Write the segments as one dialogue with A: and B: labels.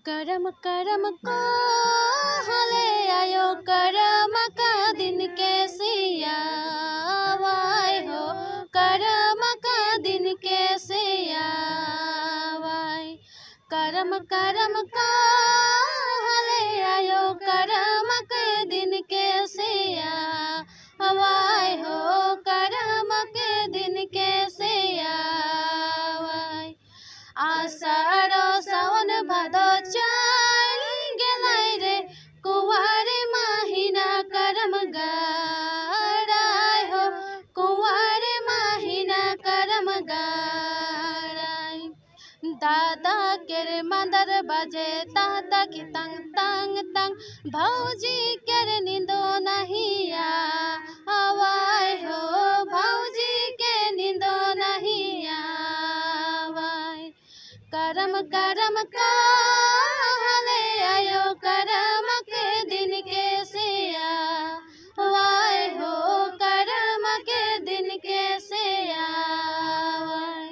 A: करम करम को हले आयो करम का दिन कैसे आवाय हो करम का दिन कैसे आवाय करम करम को हले आयो करम के दिन कैसे आवाय हो करम के दिन कैसे आवाय आषाढ़ सावन भादो चल गेलै रे कुंवर महीना करम गाराय हो कुंवर महीना करम गाराय दादा केर मंदर बजे दादा की तंग तंग तंग भौजी केर नींदो नहीं आवाय हो भौजी के नींदो नहीं आवाय करम करम का हले आयो करम के दिन कैसे आवाय हो करम के दिन कैसे आवाय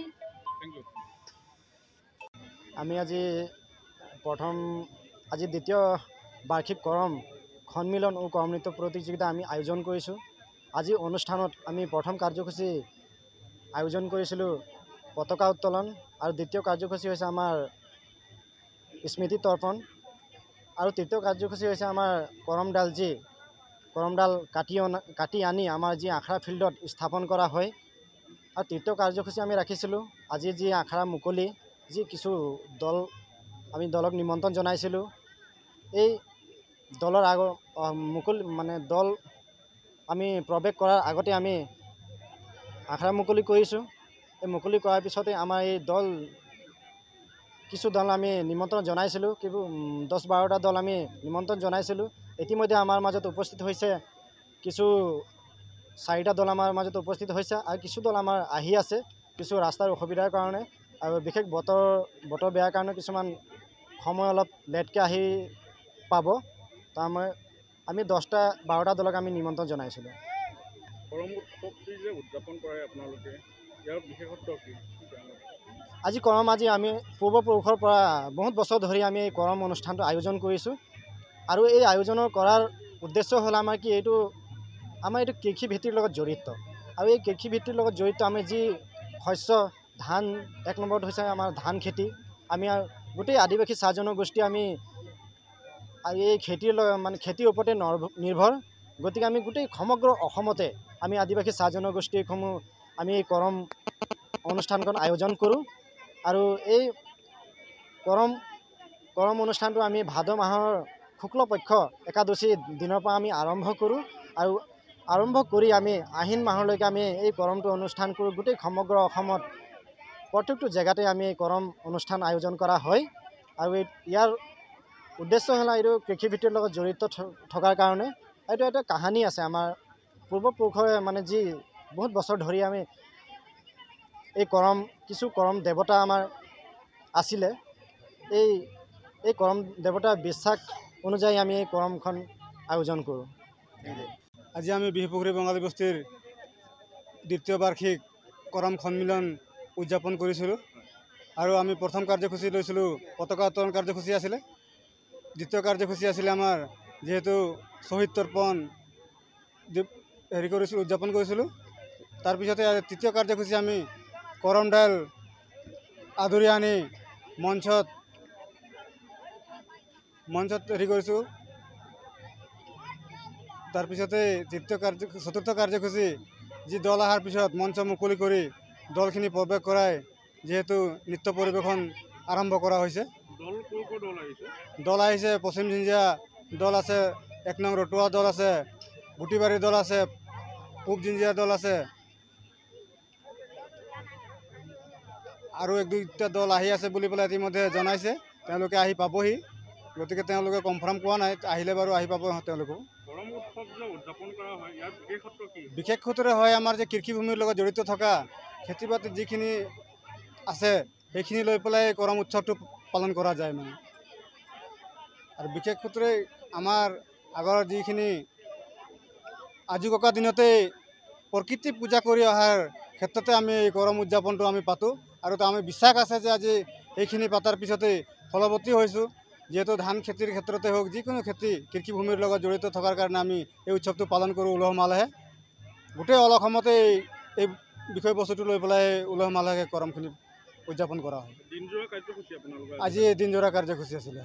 B: আমি আজি দ্বিতীয় বাৰ্ষিক কৰম সন্মিলন ও কৰম নৃত্য প্ৰতিযোগিতা আমি আয়োজন কৰিছোঁ। আজি অনুষ্ঠানত আমি প্ৰথম কাৰ্যসূচী আয়োজন কৰিছিলোঁ পতাকা উত্তোলন আৰু দ্বিতীয় কাৰ্যসূচী হৈছে আমাৰ স্মৃতি তৰ্পণ আৰু তৃতীয় কাৰ্যসূচী হৈছে আমাৰ কৰমডাল কাটি আনি আমাৰ যি আখৰা ফিল্ডত স্থাপন কৰা হয়। আৰু তৃতীয় কাৰ্যসূচী আমি ৰাখিছিলোঁ আজি যি আখৰা মুকলি যি কিছু আমি দলক নিমন্ত্ৰণ জনাইছিলোঁ এই দলৰ দল আমি প্ৰৱেশ কৰাৰ আগতে আমি আখৰা মুকলি কৰিছোঁ। এই মুকলি কৰাৰ পিছতে আমাৰ এই কিছু দল আমি নিমন্ত্ৰণ জনাইছিলোঁ কিন্তু 10-12টা দল আমি নিমন্ত্ৰণ জনাইছিলোঁ। ইতিমধ্যে আমাৰ মাজত উপস্থিত হৈছে কিছু 4টা দল আমাৰ মাজত উপস্থিত হৈছে আৰু কিছু দল আমাৰ আহি আছে কিছু ৰাস্তাৰ অসুবিধাৰ কাৰণে আৰু বিশেষ বতৰ বেয়াৰ কাৰণে কিছুমান সময় অলপ লেটকৈ আহি পাব। তাৰমানে আমি 10-12টা দলক আমি নিমন্ত্ৰণ জনাইছিলোঁ।
C: কৰম উৎসৱটি যে উদযাপন কৰে আপোনালোকে ইয়াৰ বিশেষত্ব কি?
B: আজি আমি পূৰ্বপুৰুষৰ পৰা বহুত বছৰ ধৰি আমি এই কৰম অনুষ্ঠানটো আয়োজন কৰিছোঁ আৰু এই আয়োজনৰ কৰাৰ উদ্দেশ্য হ'ল আমাৰ এইটো কৃষি ভিত্তিৰ লগত জড়িত আৰু এই কৃষি ভিত্তিৰ লগত জড়িত আমি যি শস্য ধান এক নম্বৰত হৈছে আমাৰ ধান খেতি। আমি গোটেই আদিবাসী চাহ জনগোষ্ঠী আমি এই খেতিৰ ওপৰতে নিৰ্ভৰ। গতিকে আমি গোটেই সমগ্ৰ অসমতে আমি আদিবাসী চাহ জনগোষ্ঠীসমূহ আমি এই কৰম অনুষ্ঠানখন আয়োজন কৰোঁ আৰু এই কৰম অনুষ্ঠানটো আমি ভাদ মাহৰ শুক্লপক্ষ একাদশী দিনৰ পৰা আমি আৰম্ভ কৰোঁ আৰু আৰম্ভ কৰি আমি আহিন মাহলৈকে আমি এই কৰমটো অনুষ্ঠান কৰোঁ। গোটেই সমগ্ৰ অসমত প্ৰত্যেকটো জেগাতে আমি এই কৰম অনুষ্ঠান আয়োজন কৰা হয় আৰু ইয়াৰ উদ্দেশ্য হ'ল এইটো কৃষিভিত্তিৰ লগত জড়িত থকাৰ কাৰণে এইটো এটা কাহিনী আছে আমাৰ পূৰ্বপুৰুষৰে যি বহুত বছৰ ধৰি আমি এই কিছু কৰম দেৱতা আমাৰ আছিলে এই কৰম দেৱতাৰ বিশ্বাস অনুযায়ী আমি এই কৰমখন আয়োজন কৰোঁ।
D: আজি আমি বিহুপুখুৰী বঙালী বস্তিৰ দ্বিতীয় বাৰ্ষিক কৰম সন্মিলন উদযাপন কৰিছিলোঁ আৰু আমি প্ৰথম কাৰ্যসূচী লৈছিলোঁ পতাকা উত্তোলন কাৰ্যসূচী আছিলে দ্বিতীয় কাৰ্যসূচী আছিলে আমাৰ যিহেতু শ্বহীদ তৰ্পণ হেৰি কৰিছিলোঁ, উদযাপন কৰিছিলোঁ। তাৰপিছতে তৃতীয় কাৰ্যসূচী আমি কৰমডাল আদৰি আনি মঞ্চত হেৰি কৰিছোঁ। তাৰপিছতে চতুৰ্থ কাৰ্যসূচী যি দল অহাৰ পিছত মঞ্চ মুকলি কৰি দলখিনি প্ৰৱেশ কৰাই যিহেতু নৃত্য পৰিৱেশন আৰম্ভ কৰা হৈছে। দল আহিছে পশ্চিম জিঞ্জিয়া দল আছে, 1 নং ৰতুৱা দল আছে, গুটিবাৰী দল আছে, পূব জিঞ্জিয়া দল আছে আৰু 1-2টা দল আহি আছে বুলি পেলাই ইতিমধ্যে জনাইছে। তেওঁলোকে আহি পাবহি, গতিকে তেওঁলোকে কনফাৰ্ম কোৱা নাই, আহিলে বাৰু আহি পাব তেওঁলোকো। বিশেষত্বৰে হয় আমাৰ যে কৃষিভূমিৰ লগত জড়িত থকা খেতি বাতি যিখিনি আছে সেইখিনি লৈ পেলাই কৰম উৎসৱটো পালন কৰা যায় মানে। আৰু বিশেষ সূত্ৰে আমাৰ আগৰ যিখিনি আজু ককা দিনতেই প্ৰকৃতি পূজা কৰি অহাৰ ক্ষেত্ৰতে আমি এই কৰম উদযাপনটো আমি পাতোঁ। আৰু আমি বিশ্বাস আছে যে আজি এইখিনি পাতাৰ পিছতেই ফলৱতী হৈছোঁ। যিহেতু ধান খেতিৰ ক্ষেত্ৰতে হওক, যিকোনো খেতি কৃষিভূমিৰ লগত জড়িত থকাৰ কাৰণে আমি এই উৎসৱটো পালন কৰোঁ উলহ মালহে। গোটেই অসমতে এই বিষয়বস্তুটো লৈ পেলাই উলহ মালহে কৰমখিনি উদযাপন কৰা হয়। আজি দিনজোৰা কাৰ্যসূচী আছিলে।